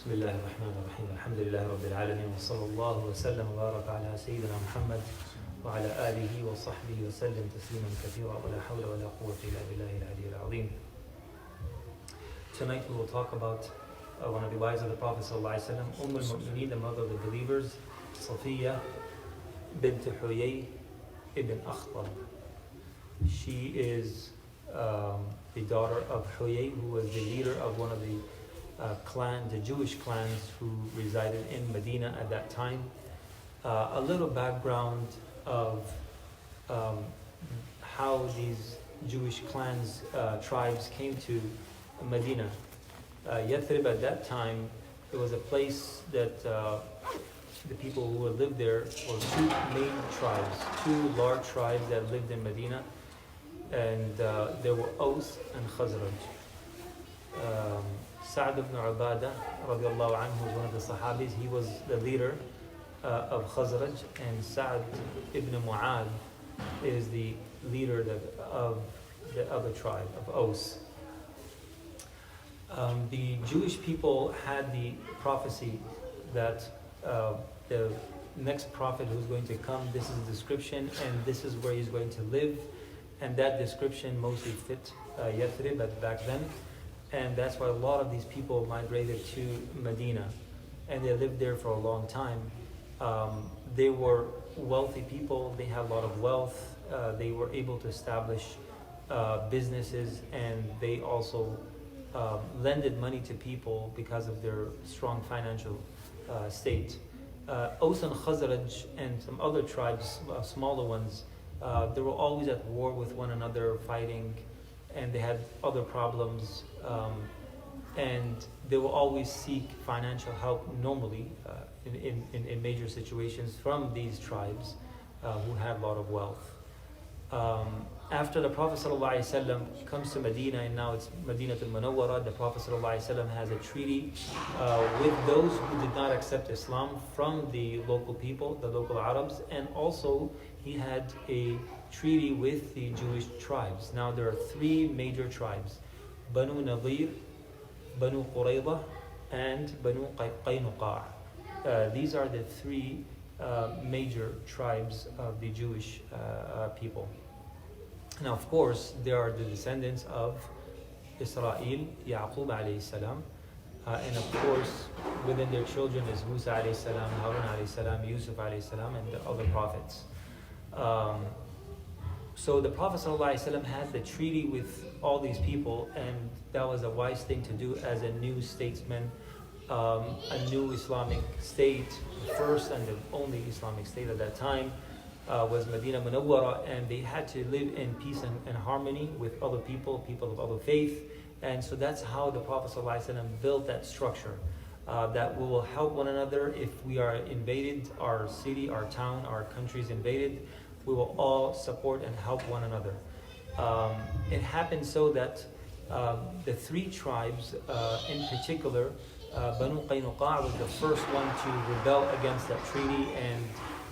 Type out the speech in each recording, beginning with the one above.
بسم الله الرحمن الرحيم الحمد لله رب العالمين وصلى الله وسلم وبارك على سيدنا محمد وعلى آله وصحبه وسلم تسليما كثيرا ولا حول ولا قوة إلا بالله العلي العظيم. Tonight we will talk about one of the wives of the Prophet ﷺ, al-Mu'mineen, the mother of the believers, Safiya bint Huyay ibn Akhtab. She is the daughter of Huyay, who was the leader of one of the the Jewish clans who resided in Medina at that time. A little background of how these Jewish clans, tribes came to Medina. Yathrib at that time, it was a place that the people who lived there were two main tribes, two large tribes that lived in Medina, and there were Aus and Khazraj. Sa'd ibn Ubadah radiallahu anhu was one of the Sahabis. He was the leader of Khazraj, and Sa'd ibn Mu'adh is the leader of the other tribe, of Aus. The Jewish people had the prophecy that the next prophet who's going to come, this is the description, and this is where he's going to live. And that description mostly fit Yathrib back then. And that's why a lot of these people migrated to Medina. And they lived there for a long time. They were wealthy people. They had a lot of wealth. They were able to establish businesses, and they also lended money to people because of their strong financial state. Aus and Khazraj and some other tribes, smaller ones, they were always at war with one another, fighting, and they had other problems, and they will always seek financial help normally in major situations from these tribes who had a lot of wealth. After the Prophet ﷺ comes to Medina, and now it's Madinatul Munawwara, the Prophet ﷺ has a treaty with those who did not accept Islam from the local people, the local Arabs, and also he had a treaty with the Jewish tribes. Now there are three major tribes: Banu Nadir, Banu Qurayza, and Banu Qaynuqa'. These are the three major tribes of the Jewish people. Now, of course, they are the descendants of Israel, Yaqub alayhi salam, and of course, within their children is Musa alayhi salam, Harun alayhi salam, Yusuf alayhi salam, and the other prophets. So the Prophet ﷺ had the treaty with all these people, and that was a wise thing to do as a new statesman, a new Islamic state. The first and the only Islamic state at that time was Medina Munawwara, and they had to live in peace and harmony with other people of other faith. And so that's how the Prophet ﷺ built that structure, that we will help one another. If we are invaded, our city, our town, our country is invaded, we will all support and help one another. It happened so that the three tribes, in particular, Banu Qaynuqa' was the first one to rebel against that treaty and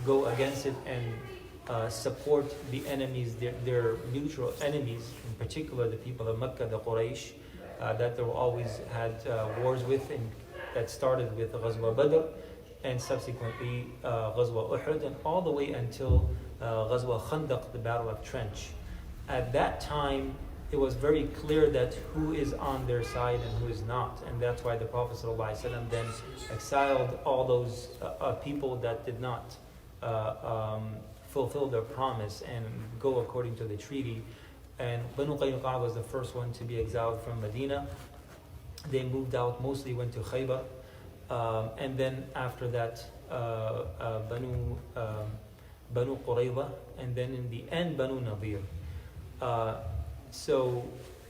go against it and support the enemies, their neutral enemies, in particular the people of Mecca, the Quraysh, that they were always had wars with, and that started with Ghazwa Badr, and subsequently Ghazwa Uhud, and all the way until Ghazwa Khandaq, the Battle of Trench. At that time, it was very clear that who is on their side and who is not, and that's why the Prophet ﷺ then exiled all those people that did not fulfill their promise and go according to the treaty. And Banu Qaynuqa' was the first one to be exiled from Medina. They moved out, mostly went to Khaybar, and then after that Banu Qurayza, and then in the end Banu Nadir.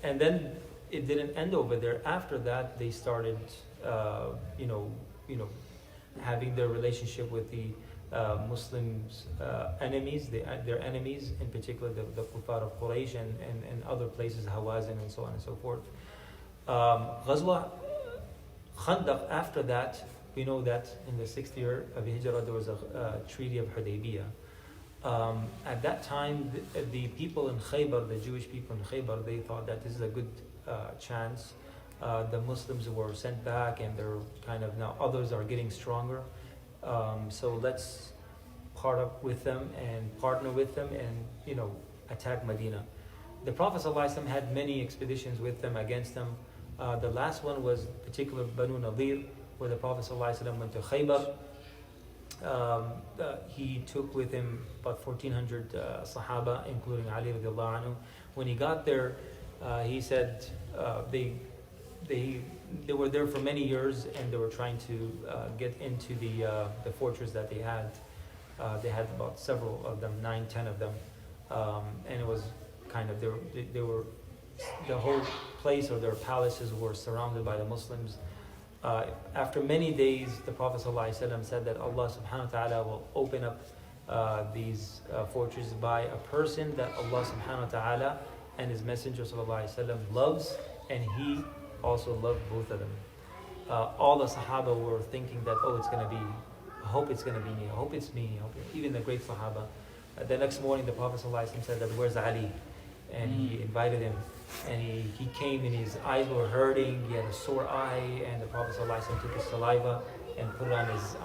And then it didn't end over there. After that, they started, having their relationship with the Muslims' enemies, their enemies, in particular the Kuffar of Quraysh and other places, Hawazin and so on and so forth. Ghazwa Khandaq, after that, we know that in the 6th year of Hijrah, there was a treaty of Hudaybiyah. At that time, the people in Khaybar, the Jewish people in Khaybar, they thought that this is a good chance The Muslims were sent back, and they're kind of now others are getting stronger. So let's part up with them and partner with them, and attack Medina. The Prophet ﷺ had many expeditions with them, against them. The last one was particular Banu Nadir, where the Prophet ﷺ went to Khaybar. He took with him about 1,400 Sahaba, including Ali radiallahu anhu. When he got there, he said they were there for many years, and they were trying to get into the fortress that they had. They had about several of them, 9, 10 of them, and it was kind of they were the whole place, or their palaces were surrounded by the Muslims. After many days, the Prophet ﷺ said that Allah subhanahu wa ta'ala will open up these fortresses by a person that Allah subhanahu wa ta'ala and His Messenger ﷺ loves, and he also loved both of them. All the Sahaba were thinking that, it's going to be, I hope it's going to be me, I hope it's me, even the great Sahaba. The next morning, the Prophet ﷺ said that, where's Ali? And he invited him, and he came, and his eyes were hurting, he had a sore eye, and the Prophet ﷺ took his saliva and put it on his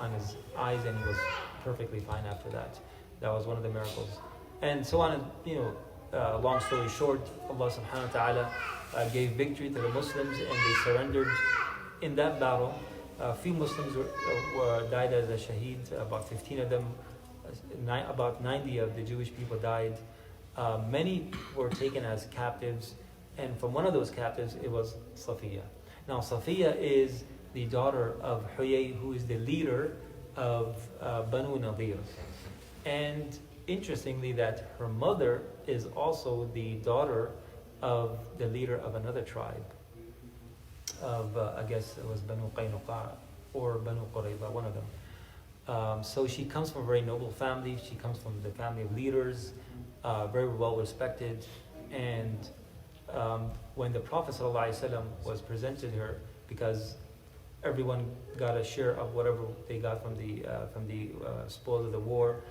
eyes, and he was perfectly fine after that. That was one of the miracles. And so on, long story short, Allah subhanahu wa ta'ala gave victory to the Muslims, and they surrendered in that battle. A few Muslims died as a shaheed, about 15 of them, about 90 of the Jewish people died. Many were taken as captives, and from one of those captives, it was Safiya. Now, Safiya is the daughter of Huyay, who is the leader of Banu Nadir. And interestingly, that her mother is also the daughter of the leader of another tribe, I guess it was Banu Qaynuqa or Banu Qurayza, one of them. So she comes from a very noble family. She comes from the family of leaders, very well respected. And when the Prophet ﷺ was presented her, because everyone got a share of whatever they got from the spoils of the war,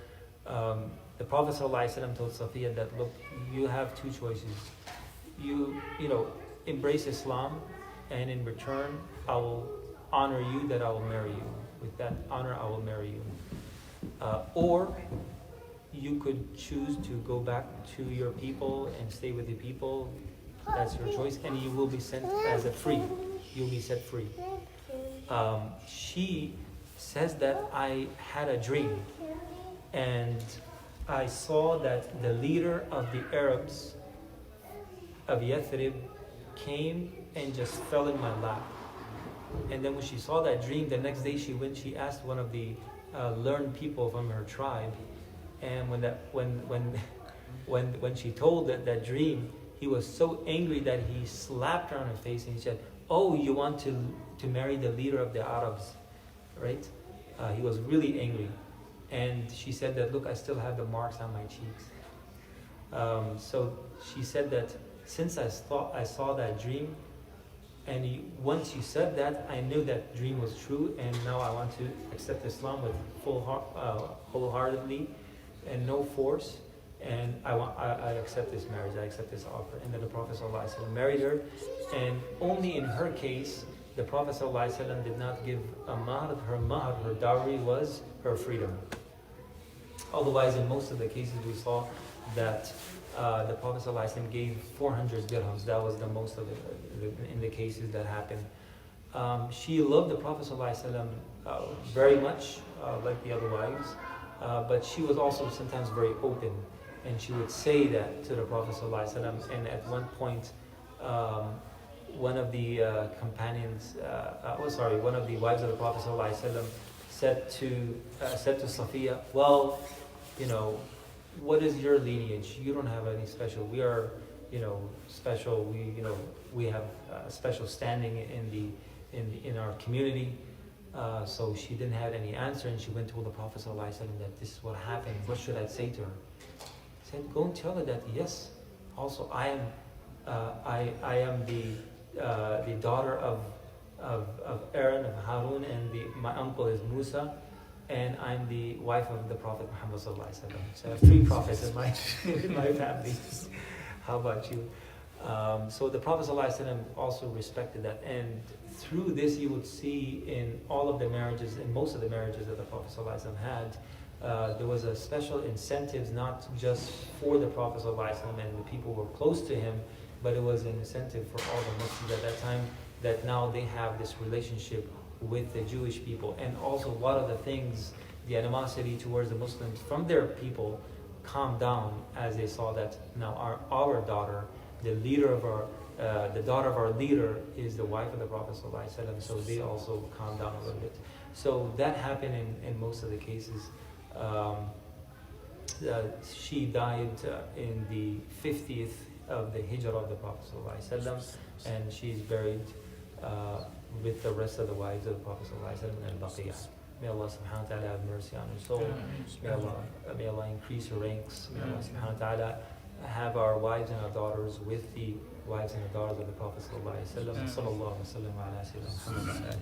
the Prophet ﷺ told Safiya that, look, you have two choices. You embrace Islam, and in return, I will honor you, that I will marry you. With that honor, I will marry you. Or you could choose to go back to your people and stay with the people. That's your choice, and you will be sent as a free. You'll be set free. She says that I had a dream, and I saw that the leader of the Arabs of Yathrib came and just fell in my lap. And then when she saw that dream, the next day she asked one of the learned people from her tribe, and when she told that dream, he was so angry that he slapped her on her face, and he said, "Oh, you want to marry the leader of the Arabs, right?" He was really angry, and she said that, "Look, I still have the marks on my cheeks." So she said that since I saw that dream, and once you said that, I knew that dream was true, and now I want to accept Islam with wholeheartedly and no force, and I accept this marriage, I accept this offer. And then the Prophet ﷺ married her, and only in her case, the Prophet ﷺ did not give a mahr. Her dowry was her freedom. Otherwise, in most of the cases we saw that the Prophet ﷺ gave 400 dirhams. That was the most of in the cases that happened. She loved the Prophet ﷺ very much, like the other wives, but she was also sometimes very open, and she would say that to the Prophet ﷺ. And at one point, one of the one of the wives of the Prophet ﷺ said to Safiya, "Well, what is your lineage? You don't have any special. We are, special. We have a special standing in our community." So she didn't have any answer, and she went to the Prophet ﷺ that this is what happened. What should I say to her? He said, "Go and tell her that yes, also I am the daughter of Aaron, of Harun, and my uncle is Musa, and I'm the wife of the Prophet Muhammad ﷺ. So I have 3 prophets in my family. How about you?" So the Prophet ﷺ also respected that, and through this you would see in all of the marriages, in most of the marriages that the Prophet ﷺ had, there was a special incentives not just for the Prophet ﷺ and the people who were close to him, but it was an incentive for all the Muslims at that time, that now they have this relationship with the Jewish people. And also a lot of the things, the animosity towards the Muslims from their people calmed down as they saw that now our daughter, the leader of our, the daughter of our leader is the wife of the Prophet ﷺ, so they also calmed down a little bit. So that happened in most of the cases. She died in the 50th of the Hijrah of the Prophet ﷺ, and she's buried with the rest of the wives of the Prophet ﷺ and Baqiyah. May Allah subhanahu wa ta'ala have mercy on her soul. May Allah increase her ranks. May Allah subhanahu wa ta'ala have our wives and our daughters with the wives and the daughters of the Prophet sallallahu alaihi wasallam. Sallallahu alaihi wasallam ala sayyidina Muhammad.